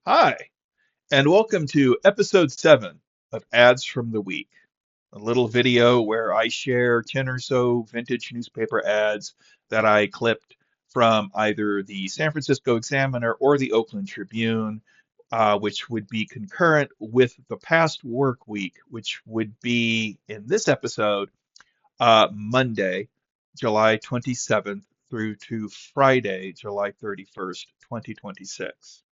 Hi, and welcome to episode 7 of Ads from the Week, a little video where I share 10 or so vintage newspaper ads that I clipped from either the San Francisco Examiner or the Oakland Tribune, which would be concurrent with the past work week, which would be in this episode, Monday, July 27th through to Friday, July 31st, 2026.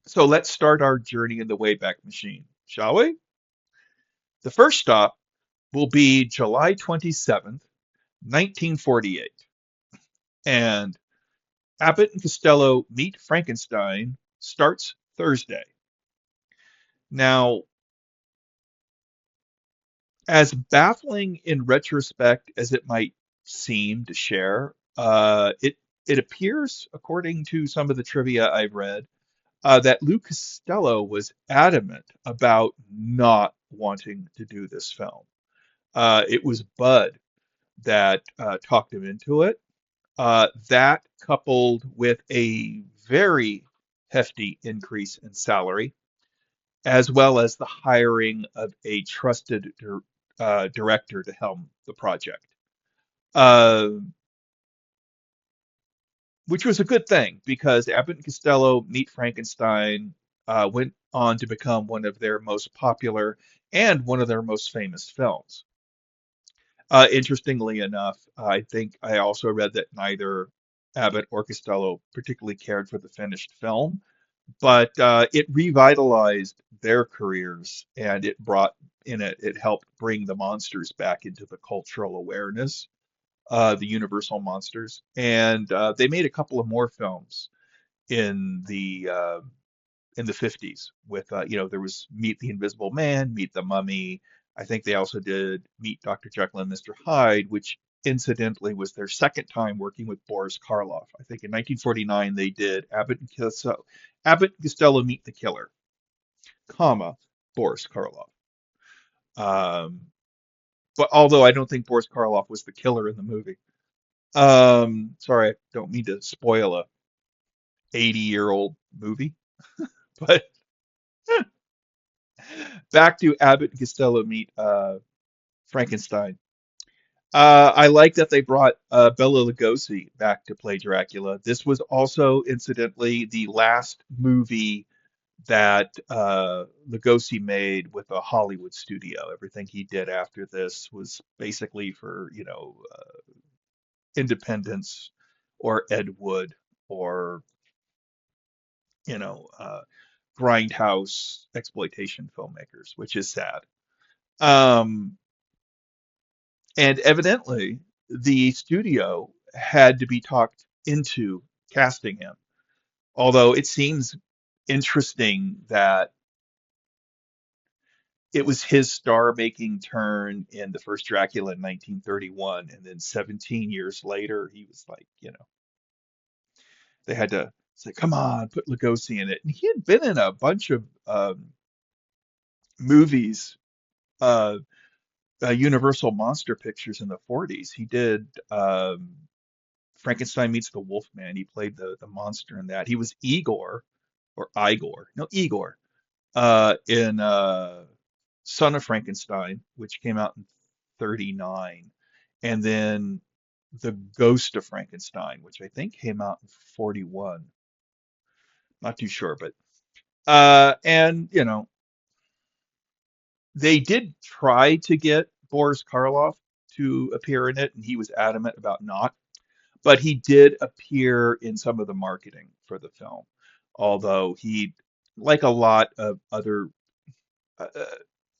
So let's start our journey in the Wayback Machine, shall we? The first stop will be July 27th, 1948. And Abbott and Costello Meet Frankenstein starts Thursday. Now, as baffling in retrospect as it might seem to share, it appears, according to some of the trivia I've read, that Lou Costello was adamant about not wanting to do this film. It was Bud that talked him into it. That coupled with a very hefty increase in salary, as well as the hiring of a trusted director to helm the project, uh, which was a good thing because Abbott and Costello Meet Frankenstein went on to become one of their most popular and one of their most famous films. Interestingly enough, I think I also read that neither Abbott or Costello particularly cared for the finished film, but it revitalized their careers and it helped bring the monsters back into the cultural awareness, the Universal monsters, and they made a couple of more films in the 50s with there was Meet the Invisible Man, Meet the Mummy. I think they also did Meet Dr. Jekyll and Mr. Hyde, which incidentally was their second time working with Boris Karloff. I think in 1949 they did Abbott and Costello Meet the Killer, comma Boris Karloff. Um, but although I don't think Boris Karloff was the killer in the movie. Sorry, I don't mean to spoil a 80-year-old movie, but back to Abbott and Costello Meet Frankenstein. I like that they brought Bela Lugosi back to play Dracula. This was also, incidentally, the last movie that Lugosi made with a Hollywood studio. Everything he did after this was basically for, Independence or Ed Wood or, you know, uh, grindhouse exploitation filmmakers, which is sad. Um, And evidently, the studio had to be talked into casting him. Although it seems interesting that it was his star-making turn in the first Dracula in 1931, and then 17 years later, he was like, they had to say, "Come on, put Lugosi in it." And he had been in a bunch of movies, uh, Universal monster pictures in the 40s. He did Frankenstein meets the Wolfman. He played the monster in that. He was Igor or Igor, no Igor, in Son of Frankenstein, which came out in 39, and then The Ghost of Frankenstein, which I think came out in 41. Not too sure, but and they did try to get Boris Karloff to appear in it, and he was adamant about not. But he did appear in some of the marketing for the film, although like a lot of other, uh,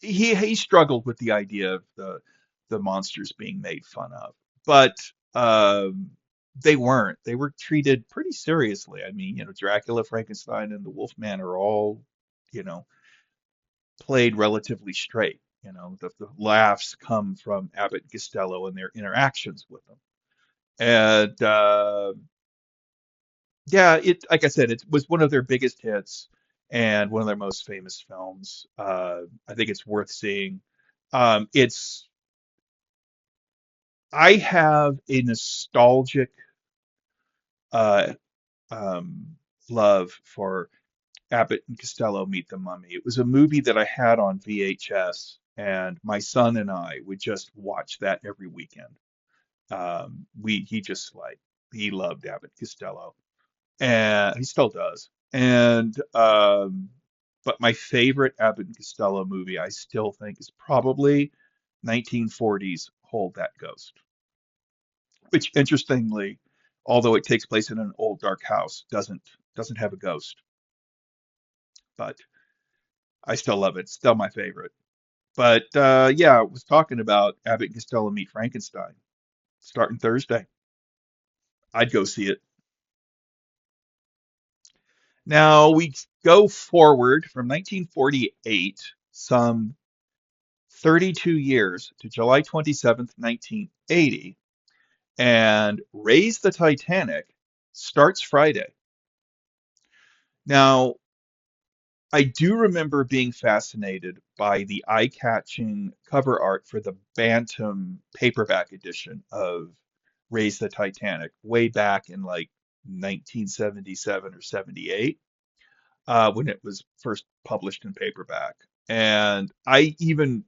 he struggled with the idea of the monsters being made fun of. But they weren't. They were treated pretty seriously. I mean, Dracula, Frankenstein, and the Wolfman are all, you know, played relatively straight. The laughs come from Abbott and Costello and their interactions with them. And yeah, like I said, it was one of their biggest hits and one of their most famous films. I think it's worth seeing. It's I have a nostalgic uh, um, love for Abbott and Costello Meet the Mummy. It was a movie that I had on VHS, and my son and I would just watch that every weekend. He just like he loved Abbott Costello, and he still does. And but my favorite Abbott and Costello movie, I still think, is probably 1940's Hold That Ghost, which interestingly, although it takes place in an old dark house, doesn't have a ghost. But I still love it. It's still my favorite. But yeah, I was talking about Abbott and Costello Meet Frankenstein starting Thursday. I'd go see it. Now we go forward from 1948, some 32 years to July 27th, 1980, and Raise the Titanic starts Friday. Now, I do remember being fascinated by the eye-catching cover art for the Bantam paperback edition of Raise the Titanic way back in like 1977 or 78, when it was first published in paperback. And I even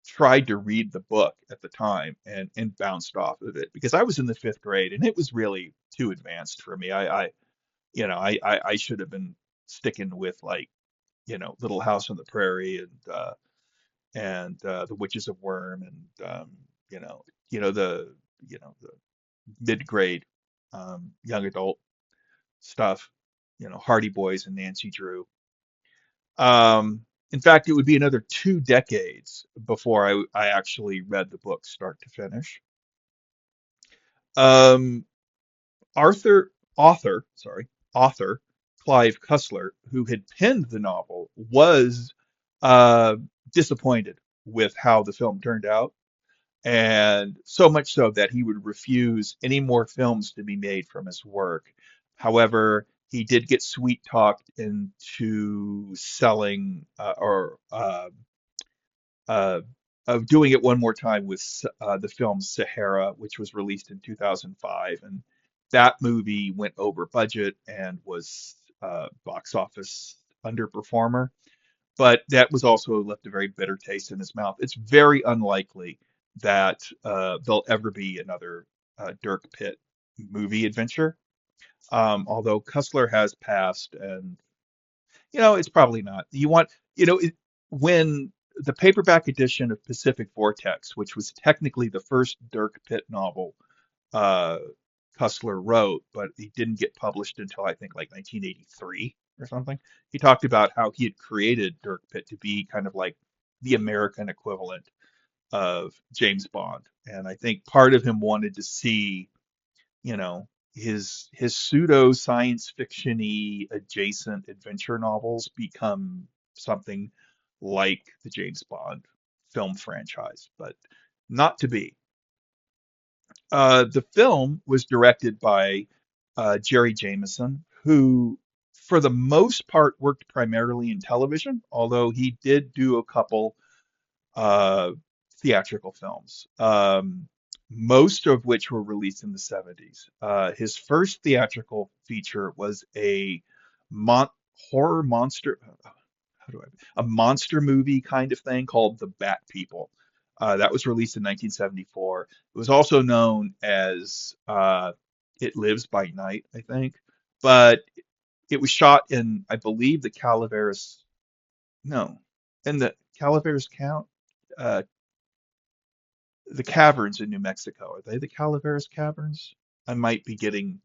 tried to read the book at the time and bounced off of it because I was in the fifth grade and it was really too advanced for me. I should have been sticking with like, Little House on the Prairie and The Witches of Worm and the the mid grade young adult stuff, Hardy Boys and Nancy Drew. In fact, it would be another 2 decades before I actually read the book start to finish. Um, author Clive Cussler, who had penned the novel, was uh, disappointed with how the film turned out, and so much so that he would refuse any more films to be made from his work. However, he did get sweet talked into selling uh, of doing it one more time with the film Sahara, which was released in 2005, and that movie went over budget and was box office underperformer. But that was also left a very bitter taste in his mouth. It's very unlikely that there'll ever be another Dirk Pitt movie adventure. Although Cussler has passed, and it's probably not. When the paperback edition of Pacific Vortex, which was technically the first Dirk Pitt novel uh, Cussler wrote, but he didn't get published until I think like 1983 or something. He talked about how he had created Dirk Pitt to be kind of like the American equivalent of James Bond, and I think part of him wanted to see his pseudo science fiction-y adjacent adventure novels become something like the James Bond film franchise, but not to be. The film was directed by Jerry Jameson, who, for the most part, worked primarily in television, although he did do a couple uh, theatrical films, most of which were released in the 70s. His first theatrical feature was a mon horror monster, how do I, a monster movie kind of thing called The Bat People. That was released in 1974. It was also known as It Lives by Night, I think, but it was shot in, I believe, the Calaveras, no, in the Calaveras Count. Uh, the caverns in New Mexico. Are they the Calaveras Caverns? I might be getting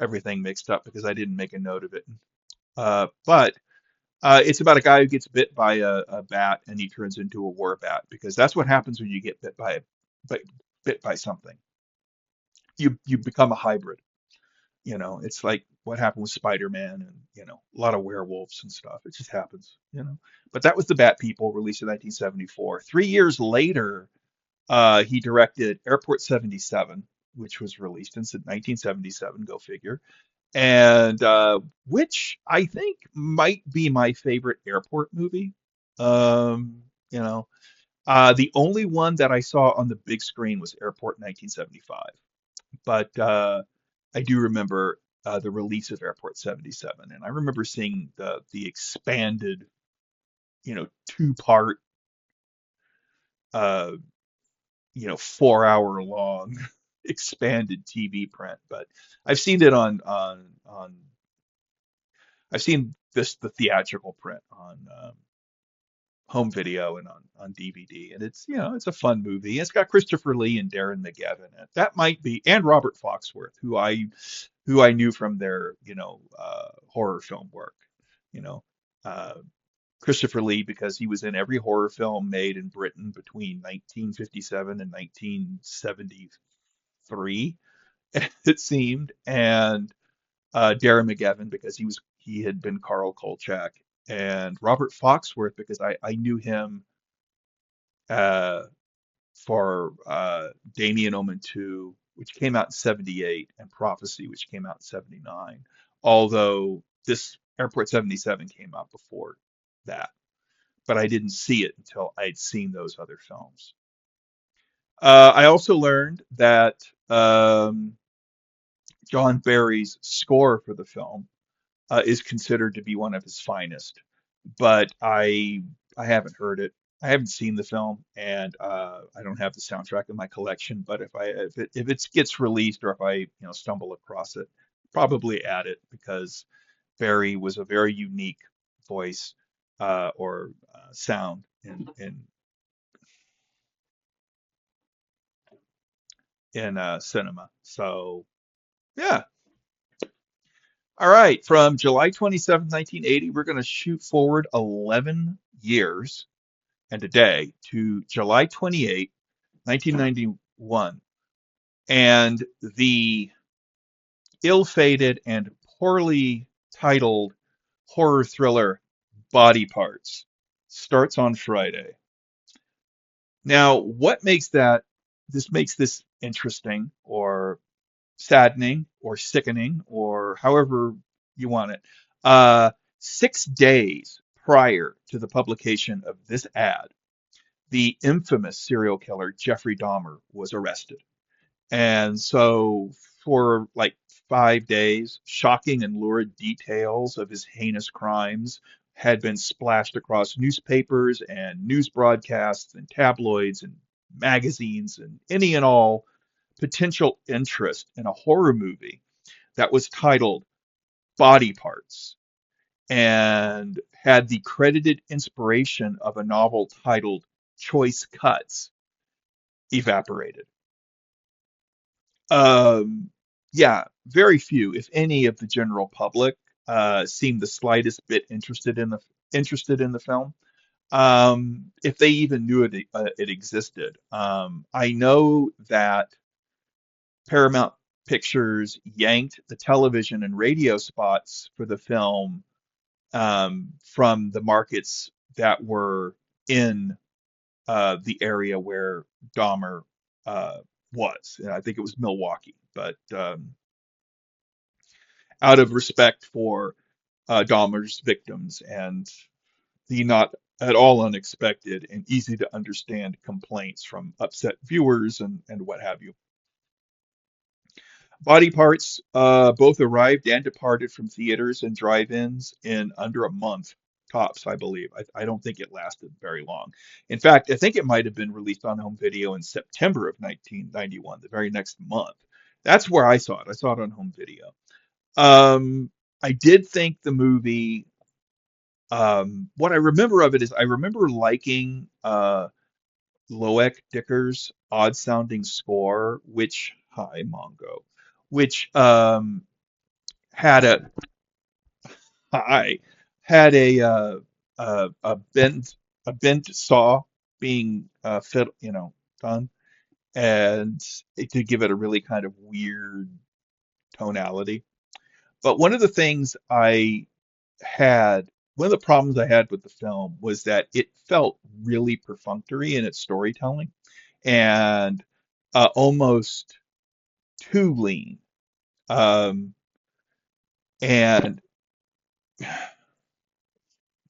everything mixed up because I didn't make a note of it. But it's about a guy who gets bit by a bat and he turns into a war bat because that's what happens when you get bit, bit by something. You become a hybrid. It's like what happened with Spider-Man and a lot of werewolves and stuff. It just happens. But that was the Bat People, released in 1974. 3 years later, he directed Airport 77, which was released in 1977, go figure, and which I think might be my favorite airport movie. Um, you know, the only one that I saw on the big screen was Airport 1975, but I do remember the release of Airport 77, and I remember seeing the expanded, 2-part, uh, 4-hour long expanded TV print. But I've seen it on I've seen the theatrical print on home video and on DVD, and it's a fun movie. It's got Christopher Lee and Darren McGavin in it. That might be, and Robert Foxworth, who I knew from their horror film work. You know, uh, Christopher Lee because he was in every horror film made in Britain between 1957 and 1973, it seemed, and Darren McGavin because he had been Carl Kolchak, and Robert Foxworth because I knew him uh, for Damien Omen 2, which came out in 78, and Prophecy, which came out in 79. Although this Airport 77 came out before that, but I didn't see it until I'd seen those other films. I also learned that John Barry's score for the film is considered to be one of his finest, but I haven't heard it. I haven't seen the film, and I don't have the soundtrack in my collection. But if it gets released, or if I stumble across it, probably add it because Barry was a very unique voice or sound in cinema. So yeah. All right. From July 27th, 1980, we're going to shoot forward 11 years and a day to July 28th, 1991, and the ill-fated and poorly titled horror thriller Body Parts starts on Friday. Now, what makes this interesting or saddening or sickening or however you want it? 6 days prior to the publication of this ad, the infamous serial killer Jeffrey Dahmer was arrested. And so for like 5 days, shocking and lurid details of his heinous crimes had been splashed across newspapers and news broadcasts and tabloids and magazines and any and all potential interest in a horror movie that was titled Body Parts and had the credited inspiration of a novel titled Choice Cuts evaporated. Um, yeah, very few, if any, of the general public seemed the slightest bit interested in the film. If they even knew it existed. I know that Paramount Pictures yanked the television and radio spots for the film from the markets that were in the area where Dahmer uh, was. And I think it was Milwaukee, but out of respect for Dahmer's victims and the not at all unexpected and easy to understand complaints from upset viewers and what have you. Body Parts both arrived and departed from theaters and drive-ins in under a month tops, I believe. I don't think it lasted very long. In fact, I think it might have been released on home video in September of 1991, the very next month. That's where I saw it. I saw it on home video. I did think the movie, what I remember of it is I remember liking Loic Dicker's odd-sounding score, which, hi, Mongo, which had a hi had a bent saw being fit, done, and to give it a really kind of weird tonality. But one of the problems I had with the film was that it felt really perfunctory in its storytelling and almost too lean. Um, and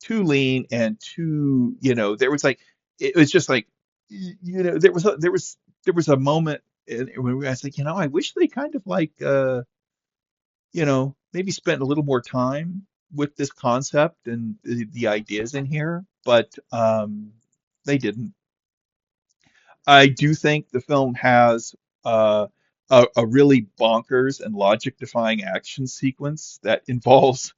too lean and too, there was like, it was just like, there was a moment when I was like, I wish they kind of like maybe spent a little more time with this concept and the ideas in here, but they didn't. I do think the film has a really bonkers and logic-defying action sequence that involves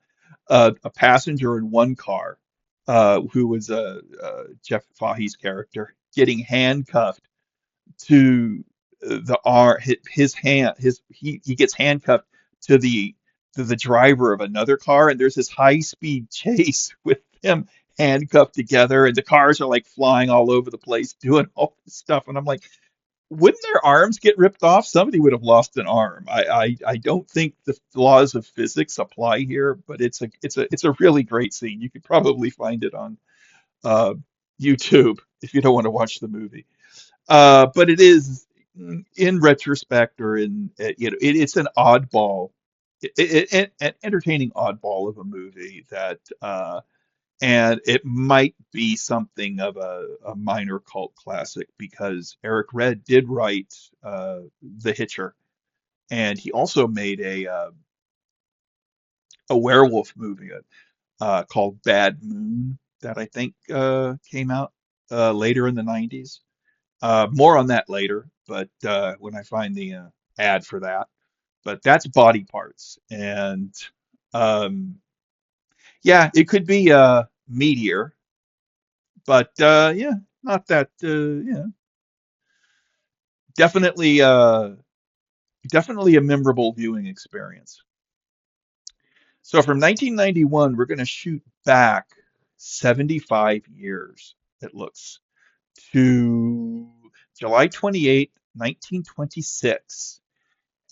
a passenger in one car, who was Jeff Fahey's character, getting handcuffed to the R his hand his he gets handcuffed to the driver of another car, and there's this high speed chase with them handcuffed together, and the cars are like flying all over the place doing all this stuff, and I'm like, wouldn't their arms get ripped off? Somebody would have lost an arm. I don't think the laws of physics apply here, but it's a really great scene. You could probably find it on uh, YouTube if you don't want to watch the movie. But it is, in retrospect, or it's an oddball, an entertaining oddball of a movie that, and it might be something of a minor cult classic because Eric Red did write The Hitcher, and he also made a werewolf movie called Bad Moon that I think came out later in the 90s. More on that later, but when I find the ad for that. But that's Body Parts, and um, yeah, it could be Meteor, but yeah, not that. Yeah, definitely, definitely a memorable viewing experience. So from 1991, we're going to shoot back 75 years. It looks to July 28th, 1926.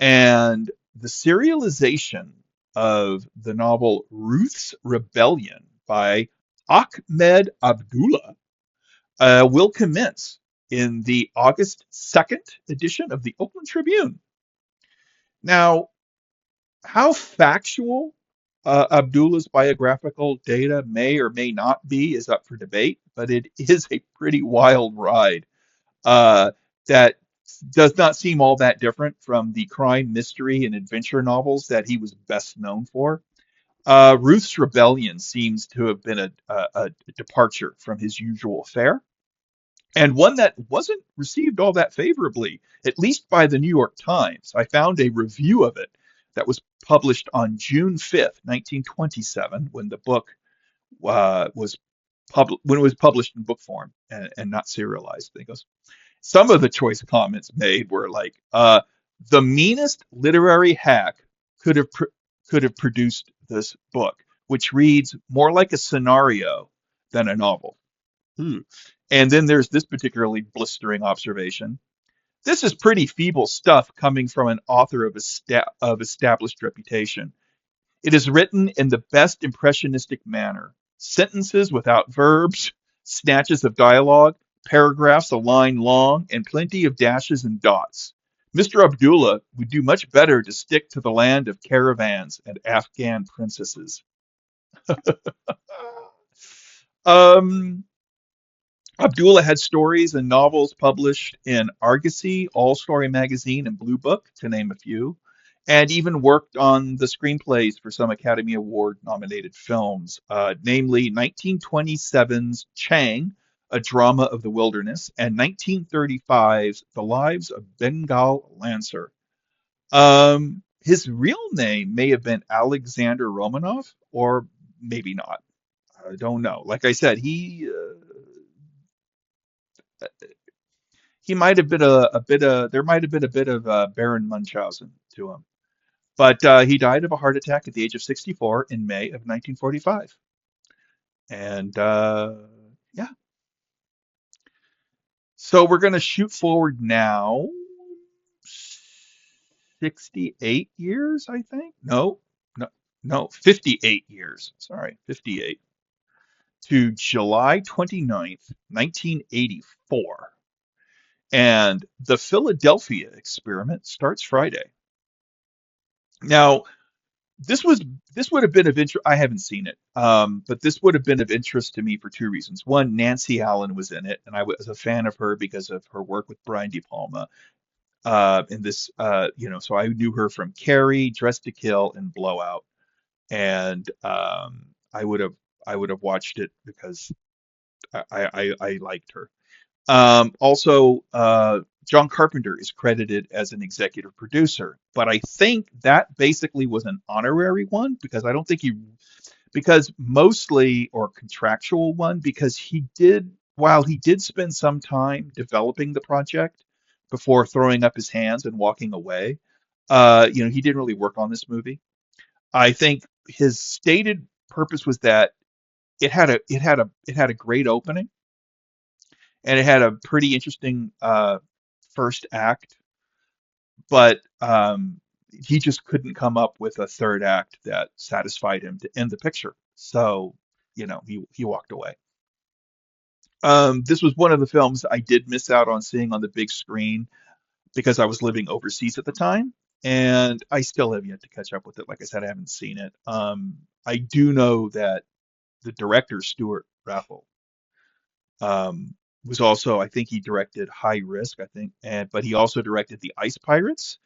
And the serialization of the novel Ruth's Rebellion by Ahmed Abdullah will commence in the August 2nd edition of the Oakland Tribune. Now, how factual Abdullah's biographical data may or may not be is up for debate, but it is a pretty wild ride uh, that does not seem all that different from the crime, mystery, and adventure novels that he was best known for. Ruth's Rebellion seems to have been a departure from his usual fare, and one that wasn't received all that favorably, at least by the New York Times. I found a review of it that was published on June 5th, 1927, when the book was when it was published in book form and not serialized. It goes, some of the choice comments made were like, the meanest literary hack could have could have produced this book, which reads more like a scenario than a novel. Hmm. And then there's this particularly blistering observation. This is pretty feeble stuff coming from an author of established reputation. It is written in the best impressionistic manner. Sentences without verbs, snatches of dialogue, paragraphs a line long, and plenty of dashes and dots. Mr. Abdullah would do much better to stick to the land of caravans and Afghan princesses. Um, Abdullah had stories and novels published in Argosy, All Story Magazine, and Blue Book, to name a few, and even worked on the screenplays for some Academy Award nominated films, namely 1927's Chang, A Drama of the Wilderness, and 1935's The Lives of Bengal Lancer. His real name may have been Alexander Romanov, or maybe not. I don't know. Like I said, he might have been a bit of there might have been a bit of Baron Munchausen to him, but he died of a heart attack at the age of 64 in May of 1945. And yeah, so we're going to shoot forward now 68 years, I think. No, 58 years. Sorry, 58 to July 29th, 1984. And the Philadelphia experiment starts Friday. Now, this was this would have been of interest. I haven't seen it, but this would have been of interest to me for two reasons. One, Nancy Allen was in it, and I was a fan of her because of her work with Brian De Palma. And this, so I knew her from Carrie, Dress to Kill, and Blowout, and I would have I would have watched it because I liked her. Also, John Carpenter is credited as an executive producer, but I think that basically was an honorary one because I don't think he, because mostly, or contractual one, because he did, while he did spend some time developing the project before throwing up his hands and walking away, he didn't really work on this movie. I think his stated purpose was that it had a great opening and it had a pretty interesting first act, but he just couldn't come up with a third act that satisfied him to end the picture. So, he walked away. This was one of the films I did miss out on seeing on the big screen because I was living overseas at the time, and I still have yet to catch up with it. Like I said, I haven't seen it. I do know that the director, Stuart Raffle, was also, I think he directed High Risk, I think, but he also directed The Ice Pirates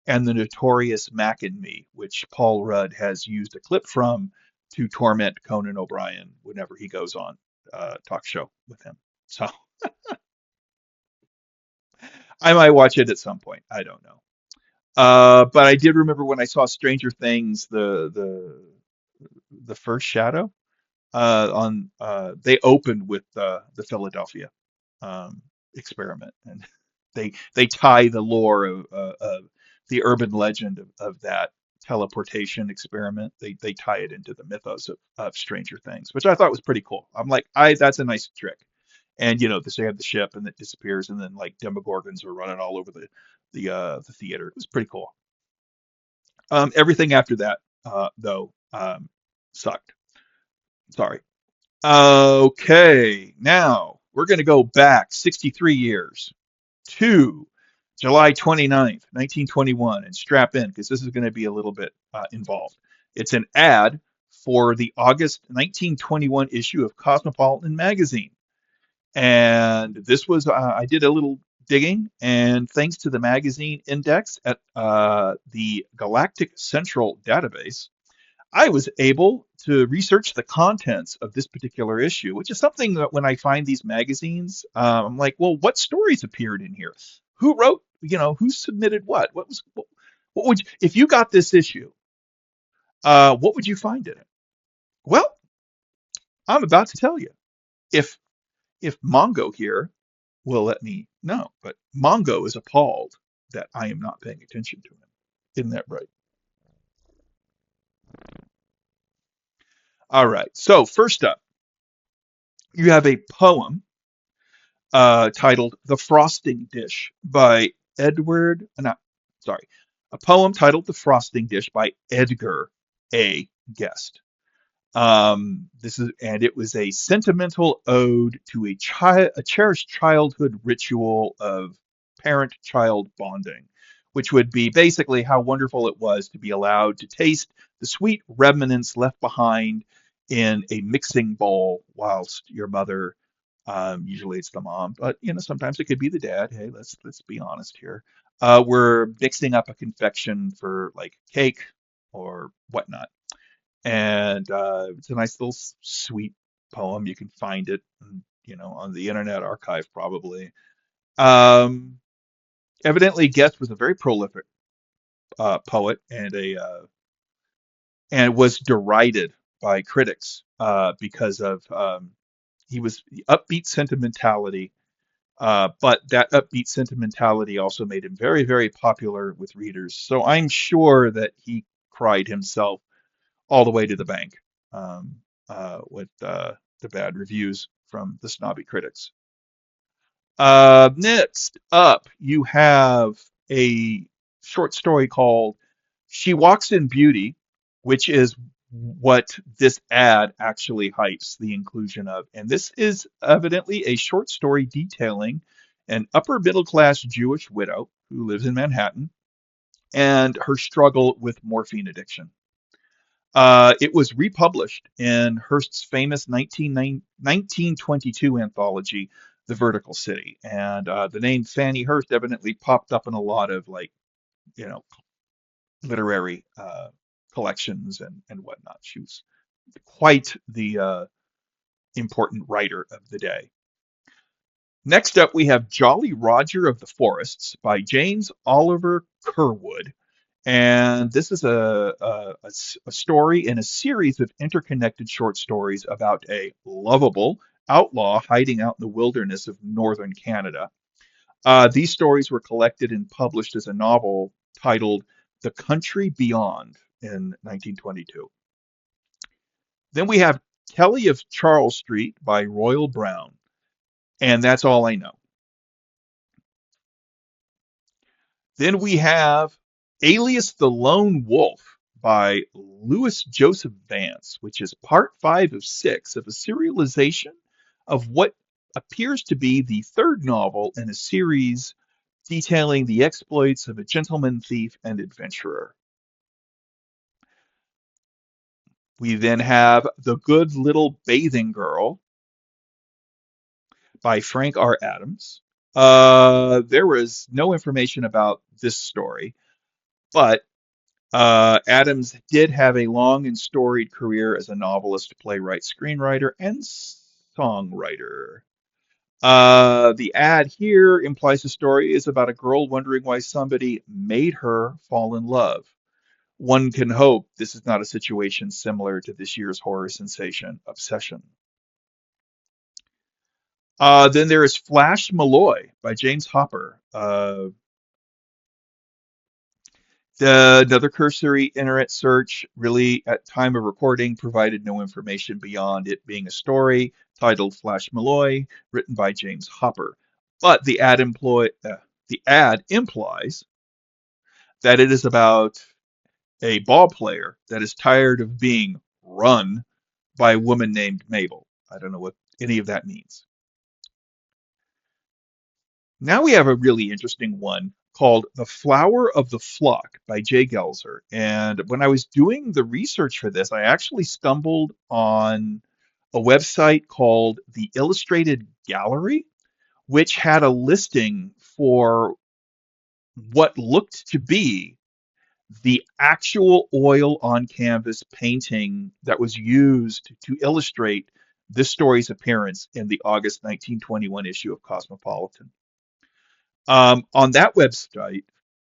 and the notorious Mac and Me, which Paul Rudd has used a clip from to torment Conan O'Brien whenever he goes on talk show with him. So I might watch it at some point. I don't know. But I did remember when I saw Stranger Things, the first Shadow on they opened with the Philadelphia experiment, and they tie the lore of the urban legend of that teleportation experiment. They tie it into the mythos of Stranger Things, which I thought was pretty cool. I'm like, that's a nice trick. And they have the ship and it disappears, and then like Demogorgons are running all over the theater. It was pretty cool. Everything after that, though, sucked. Sorry. Okay, now we're going to go back 63 years to July 29th, 1921, and strap in because this is going to be a little bit involved. It's an ad for the August 1921 issue of Cosmopolitan magazine. And this was, I did a little digging, and thanks to the magazine index at the Galactic Central database, I was able to research the contents of this particular issue, which is something that when I find these magazines, I'm like, well, what stories appeared in here? Who wrote, who submitted what? What would, if you got this issue, what would you find in it? Well, I'm about to tell you. If if Mongo here will let me know, but Mongo is appalled that I am not paying attention to him. Isn't that right? All right. So first up, you have a poem titled "The Frosting Dish" by no, sorry, a poem titled "The Frosting Dish" by Edgar A. Guest. It was a sentimental ode to a cherished childhood ritual of parent-child bonding, which would be basically how wonderful it was to be allowed to taste the sweet remnants left behind in a mixing bowl whilst your mother, usually it's the mom, but sometimes it could be the dad. Hey, let's be honest here. We're mixing up a confection for like cake or whatnot, and it's a nice little sweet poem. You can find it, on the Internet Archive probably. Um, Evidently, Guest was a very prolific poet and was derided by critics because of he was the upbeat sentimentality. But that upbeat sentimentality also made him very, very popular with readers. So I'm sure that he cried himself all the way to the bank with the bad reviews from the snobby critics. Next up, you have a short story called She Walks in Beauty, which is what this ad actually hypes the inclusion of. And this is evidently a short story detailing an upper middle class Jewish widow who lives in Manhattan and her struggle with morphine addiction. It was republished in Hearst's famous 1922 anthology, the vertical city. And the name Fanny Hurst evidently popped up in a lot of like, you know, literary collections and whatnot. She was quite the important writer of the day. Next up, we have Jolly Roger of the Forests by James Oliver Curwood. And this is a story in a series of interconnected short stories about a lovable outlaw hiding out in the wilderness of northern Canada. These stories were collected and published as a novel titled The Country Beyond in 1922. Then we have Kelly of Charles Street by Royal Brown, and that's all I know. Then we have Alias the Lone Wolf by Louis Joseph Vance, which is part 5 of 6 of a serialization of what appears to be the third novel in a series detailing the exploits of a gentleman thief and adventurer. We then have The Good Little Bathing Girl by Frank R. Adams. There was no information about this story, but Adams did have a long and storied career as a novelist, playwright, screenwriter, and songwriter. The ad here implies the story is about a girl wondering why somebody made her fall in love. One can hope this is not a situation similar to this year's horror sensation, Obsession. Then there is Flash Malloy by James Hopper. Another cursory internet search, really at time of recording, provided no information beyond it being a story titled Flash Malloy, written by James Hopper. But the ad implies that it is about a ball player that is tired of being run by a woman named Mabel. I don't know what any of that means. Now we have a really interesting one called The Flower of the Flock by Jay Gelser. And when I was doing the research for this, I actually stumbled on a website called The Illustrated Gallery, which had a listing for what looked to be the actual oil on canvas painting that was used to illustrate this story's appearance in the August 1921 issue of Cosmopolitan. On that website,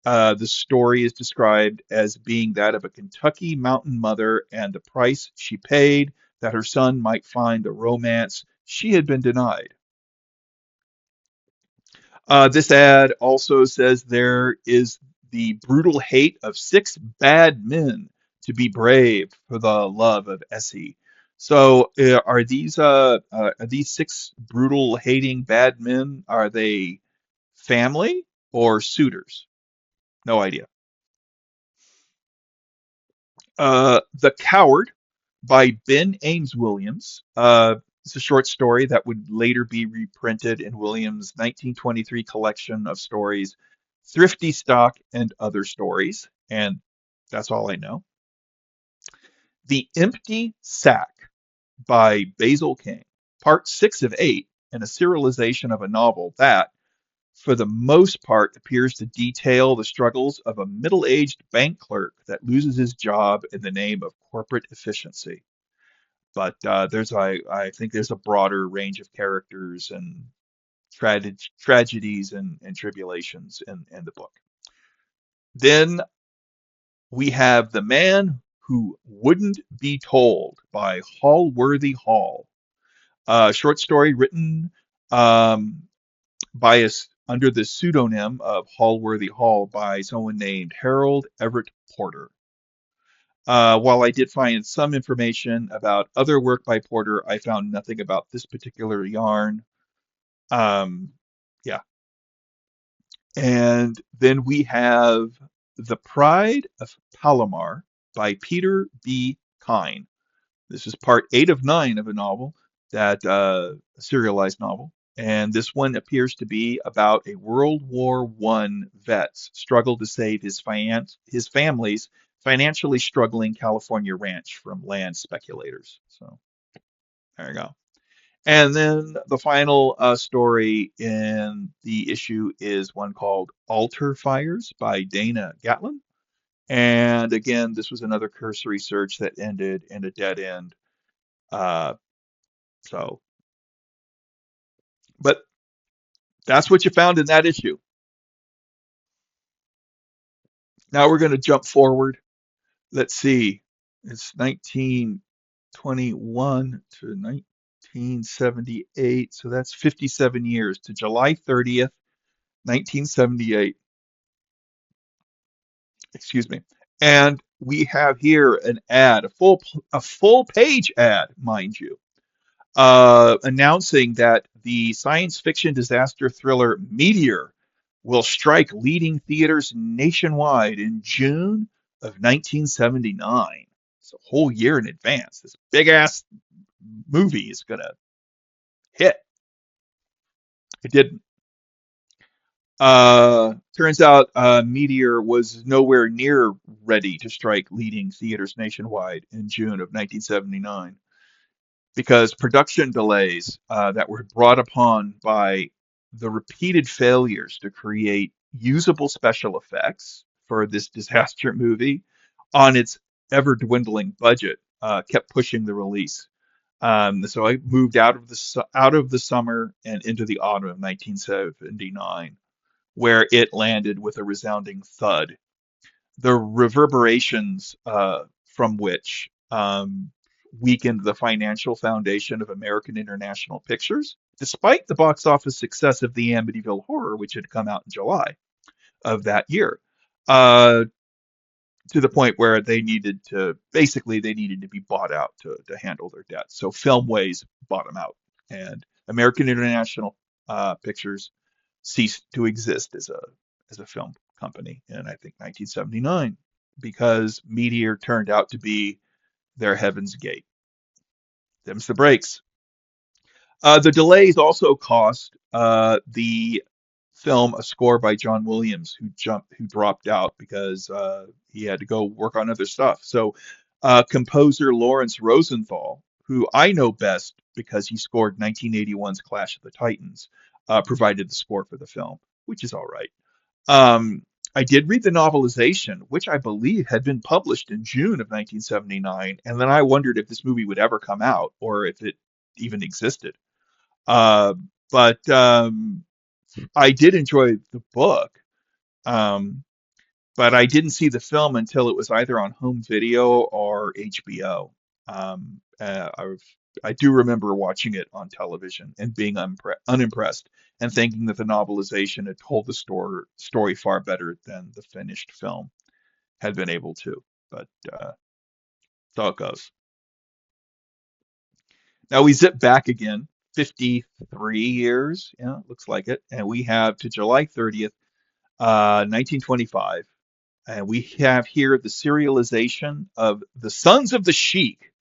the story is described as being that of a Kentucky mountain mother and the price she paid that her son might find the romance she had been denied. This ad also says there is the brutal hate of 6 bad men to be brave for the love of Essie. So are these 6 brutal hating bad men? Are they family or suitors? No idea. The Coward by Ben Ames Williams. It's a short story that would later be reprinted in Williams' 1923 collection of stories, Thrifty Stock and Other Stories. And that's all I know. The Empty Sack by Basil King, part 6 of 8, and a serialization of a novel that, for the most part, appears to detail the struggles of a middle-aged bank clerk that loses his job in the name of corporate efficiency. But I think there's a broader range of characters and tragedies and tribulations in the book. Then we have The Man Who Wouldn't Be Told by Hallworthy Hall, a short story written um, by us under the pseudonym of Hallworthy Hall by someone named Harold Everett Porter. While I did find some information about other work by Porter, I found nothing about this particular yarn. Um, yeah. And then we have The Pride of Palomar by Peter B. Kine. This is part 8 of 9 of a novel a serialized novel. And this one appears to be about a World War I vet's struggle to save his family's financially struggling California ranch from land speculators. So there you go. And then the final story in the issue is one called Altar Fires by Dana Gatlin. And again, this was another cursory search that ended in a dead end. Uh, so, but that's what you found in that issue. Now we're going to jump forward. Let's see. It's 1921 to 1978. So that's 57 years to July 30th, 1978. Excuse me. And we have here an ad, a full page ad, mind you, announcing that the science fiction disaster thriller Meteor will strike leading theaters nationwide in June of 1979. It's a whole year in advance. This big ass movie is gonna hit. It didn't. Turns out Meteor was nowhere near ready to strike leading theaters nationwide in June of 1979 because production delays that were brought upon by the repeated failures to create usable special effects for this disaster movie on its ever dwindling budget kept pushing the release. So I moved out of the summer and into the autumn of 1979, where it landed with a resounding thud, the reverberations from which weakened the financial foundation of American International Pictures, despite the box office success of the Amityville Horror, which had come out in July of that year, uh, to the point where they needed to be bought out to handle their debts. So Filmways bought them out, and American International Pictures ceased to exist as a film company in I think 1979 because Meteor turned out to be their Heaven's Gate. Them's the breaks. The delays also cost the film a score by John Williams, who dropped out because he had to go work on other stuff. So, composer Lawrence Rosenthal, who I know best because he scored 1981's Clash of the Titans, provided the score for the film, which is all right. Um, I did read the novelization, which I believe had been published in June of 1979, and then I wondered if this movie would ever come out or if it even existed. Uh, but I did enjoy the book, um, but I didn't see the film until it was either on home video or HBO. I do remember watching it on television and being unimpressed and thinking that the novelization had told the story far better than the finished film had been able to. But that's how it goes. Now we zip back again, 53 years. Yeah, looks like it. And we have to July 30th, 1925. And we have here the serialization of The Sons of the Sheik,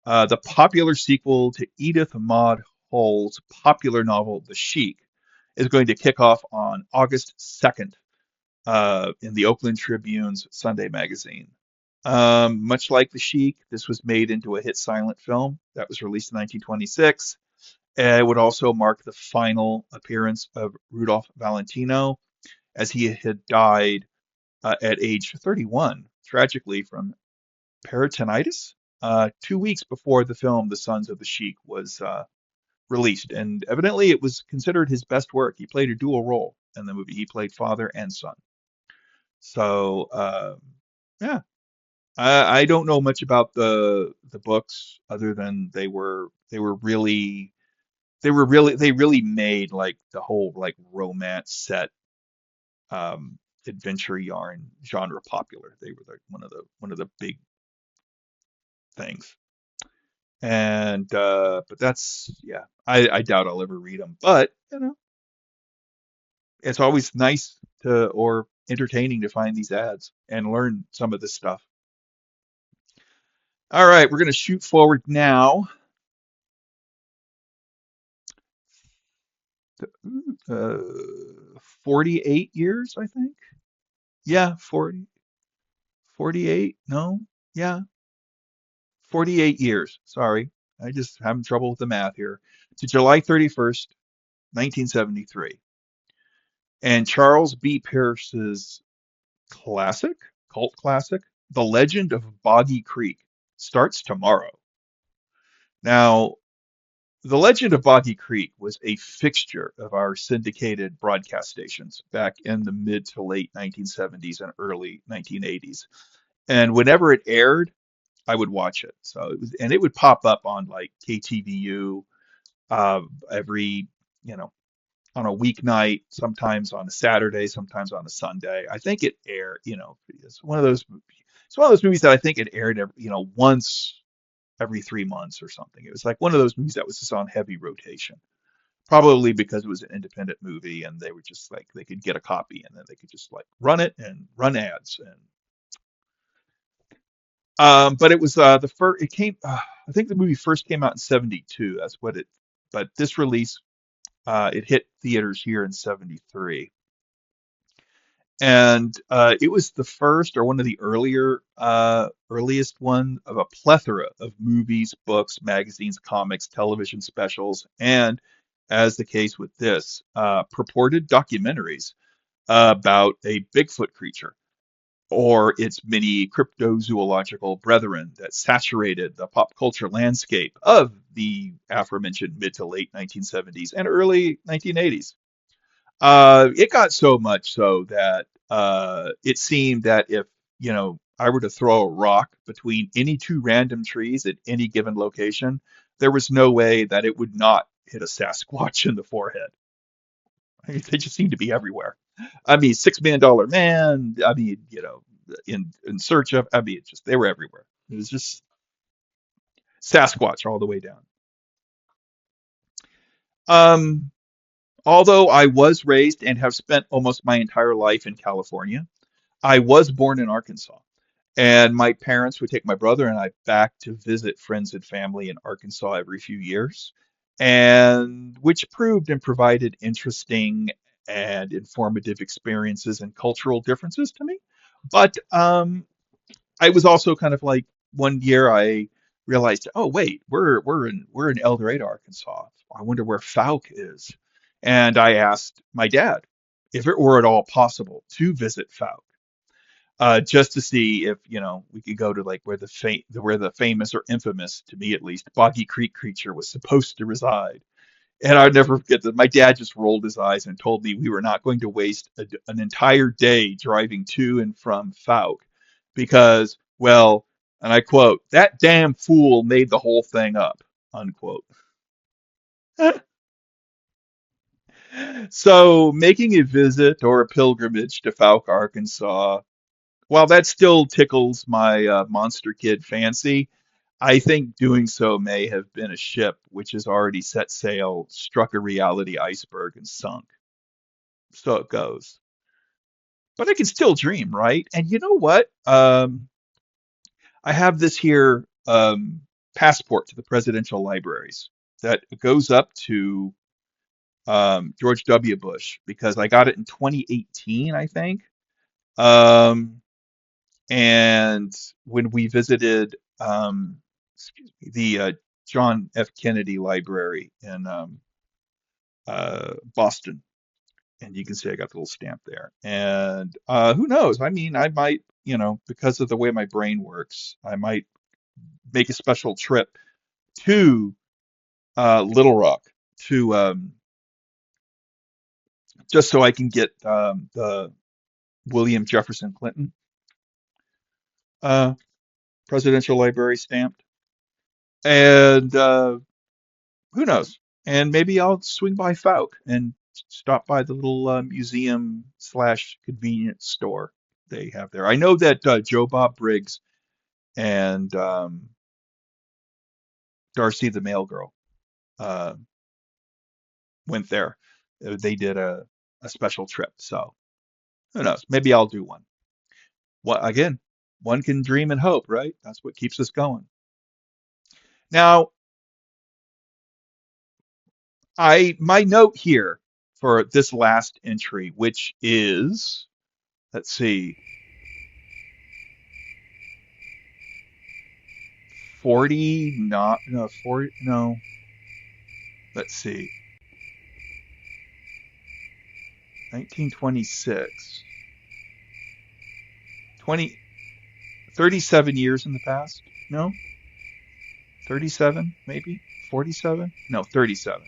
the popular sequel to Edith Maud Hull's popular novel, The Sheik, is going to kick off on August 2nd in the Oakland Tribune's Sunday magazine. Much like The Sheik, this was made into a hit silent film that was released in 1926. It would also mark the final appearance of Rudolph Valentino, as he had died at age 31, tragically from peritonitis, 2 weeks before the film The Sons of the Sheik was released. And evidently, it was considered his best work. He played a dual role in the movie. He played father and son. So, yeah, I don't know much about the books other than they really made like the whole like romance set adventure yarn genre popular. They were like one of the big things. And but that's yeah, I doubt I'll ever read them. But it's always nice to or entertaining to find these ads and learn some of this stuff. All right, we're gonna shoot forward now. 48 years, I think. Yeah, 40, 48. No, yeah, 48 years. Sorry. I just having trouble with the math here. To July 31st, 1973. And Charles B. Pierce's classic, cult classic, The Legend of Boggy Creek starts tomorrow. Now, The Legend of Boggy Creek was a fixture of our syndicated broadcast stations back in the mid to late 1970s and early 1980s. And whenever it aired, I would watch it. So it was, and it would pop up on like KTVU every, you know, on a weeknight, sometimes on a Saturday, sometimes on a Sunday. I think it aired, it's one of those movies that I think it aired, once every 3 months or something. It was like one of those movies that was just on heavy rotation. Probably because it was an independent movie and they were just like they could get a copy and then they could just like run it and run ads and but it was the first it came I think the movie first came out in 72. That's what it but this release it hit theaters here in 73. And it was the first or one of the earliest one of a plethora of movies, books, magazines, comics, television specials, and as the case with this, purported documentaries about a Bigfoot creature or its many cryptozoological brethren that saturated the pop culture landscape of the aforementioned mid to late 1970s and early 1980s. It got so much so that it seemed that if, I were to throw a rock between any two random trees at any given location, there was no way that it would not hit a Sasquatch in the forehead. I mean, they just seem to be everywhere. I mean, $6 million man. I mean, in search of. I mean, it's just they were everywhere. It was just Sasquatch all the way down. Um, Although I was raised and have spent almost my entire life in California, I was born in Arkansas. And my parents would take my brother and I back to visit friends and family in Arkansas every few years, and which proved and provided interesting and informative experiences and cultural differences to me. But I was also kind of like one year I realized, oh wait, we're in El Dorado, Arkansas. I wonder where Fouke is. And I asked my dad if it were at all possible to visit Fouke, just to see if we could go to like where the famous or infamous, to me at least, Boggy Creek creature was supposed to reside. And I'd never forget that my dad just rolled his eyes and told me we were not going to waste an entire day driving to and from Fouke because, well, and I quote, that damn fool made the whole thing up, unquote. So making a visit or a pilgrimage to Fouke, Arkansas, while that still tickles my monster kid fancy, I think doing so may have been a ship which has already set sail, struck a reality iceberg, and sunk. So it goes. But I can still dream, right? And you know what? I have this here passport to the presidential libraries that goes up to George W. Bush because I got it in 2018, I think. Um, and when we visited the John F. Kennedy Library in Boston, and you can see I got the little stamp there. And who knows? I mean, I might, because of the way my brain works, I might make a special trip to Little Rock to just so I can get the William Jefferson Clinton uh, Presidential Library stamped. And who knows? And maybe I'll swing by Fouke and stop by the little museum slash convenience store they have there. I know that Joe Bob Briggs and Darcy the Mail Girl uh, went there. They did a special trip. So who knows? Maybe I'll do one. What again? One can dream and hope, right? That's what keeps us going. Now, I my note here for this last entry, which is, let's see, 40, not, no, 40, no, let's see, 1926, 20, 37 years in the past? No, 37, maybe 47? No, 37.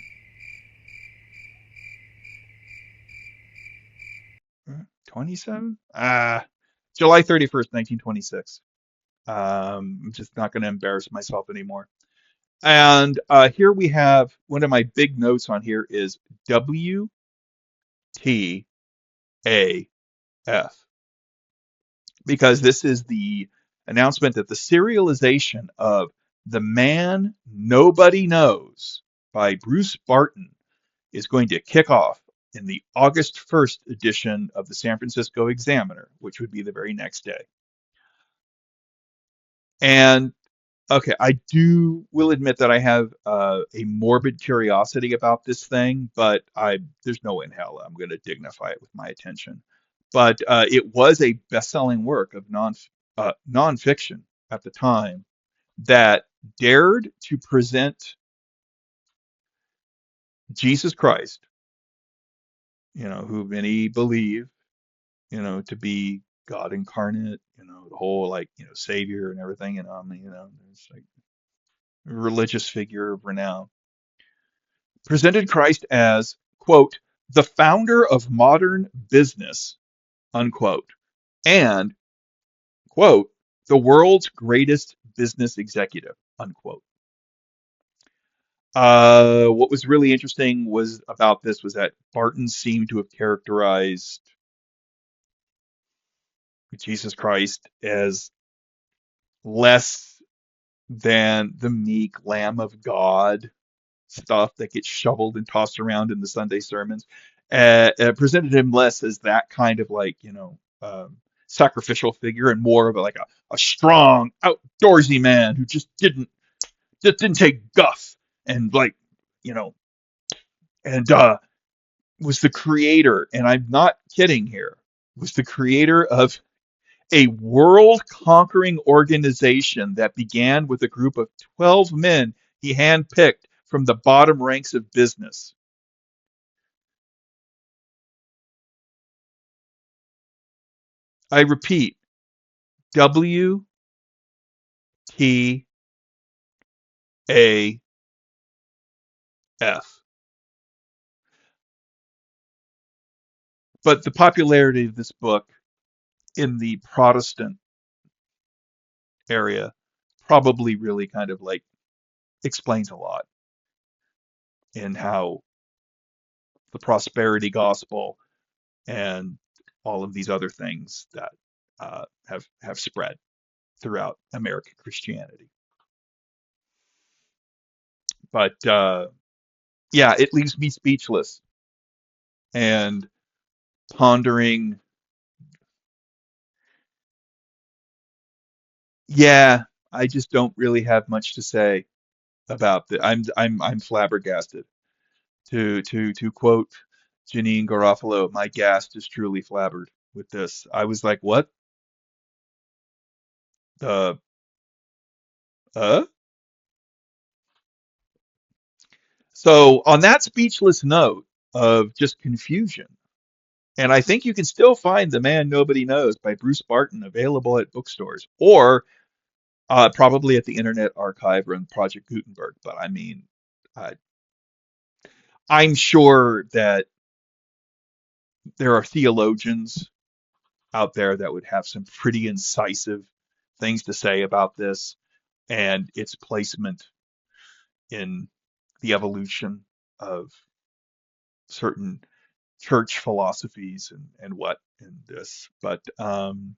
27? July 31st, 1926. I'm just not going to embarrass myself anymore. And here we have one of my big notes on here is WTAF, because this is the announcement that the serialization of The Man Nobody Knows by Bruce Barton is going to kick off in the August 1st edition of the San Francisco Examiner, which would be the very next day. And okay, I will admit that I have a morbid curiosity about this thing, but there's no way in hell I'm going to dignify it with my attention. But it was a best-selling work of nonfiction at the time that dared to present Jesus Christ, who many believe, to be God incarnate, the whole like, Savior and everything, it's like a religious figure of renown presented Christ as, quote, the founder of modern business, unquote, and, quote, the world's greatest business executive, unquote. What was really interesting about this was that Barton seemed to have characterized Jesus Christ as less than the meek Lamb of God stuff that gets shoveled and tossed around in the Sunday sermons. Presented him less as that kind of like, sacrificial figure and more of a strong, outdoorsy man who just didn't take guff and like, you know, and was the creator, and I'm not kidding here, was the creator of a world conquering organization that began with a group of 12 men he handpicked from the bottom ranks of business. I repeat, WTAF. But the popularity of this book in the Protestant area probably really kind of like explains a lot in how the prosperity gospel and all of these other things that have spread throughout American Christianity. But yeah, it leaves me speechless and pondering. Yeah, I just don't really have much to say about the. I'm flabbergasted. To quote Janine Garofalo, my gast is truly flabbered with this. I was like, what the uh? So on that speechless note of just confusion, and I think you can still find The Man Nobody Knows by Bruce Barton available at bookstores or probably at the Internet Archive or in Project Gutenberg. But I mean, uh, I'm sure that there are theologians out there that would have some pretty incisive things to say about this and its placement in the evolution of certain church philosophies and what in this. But I'm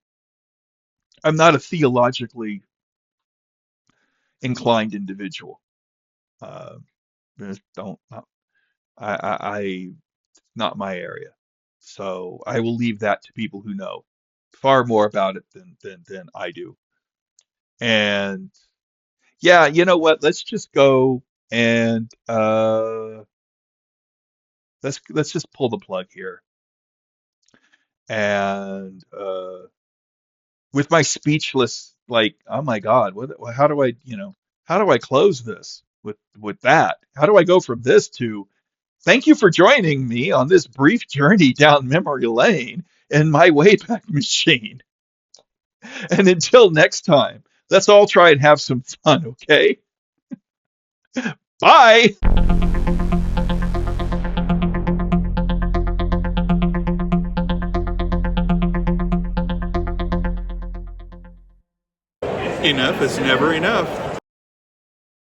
not a theologically inclined individual. Uh, just don't. I not my area. So I will leave that to people who know far more about it than I do. And yeah, you know what? Let's just go and let's just pull the plug here. And with my speechless, like, oh my God, how do I? How do I close this with that? How do I go from this to thank you for joining me on this brief journey down memory lane in my Wayback Machine? And until next time, let's all try and have some fun, okay? Bye! Enough is never enough.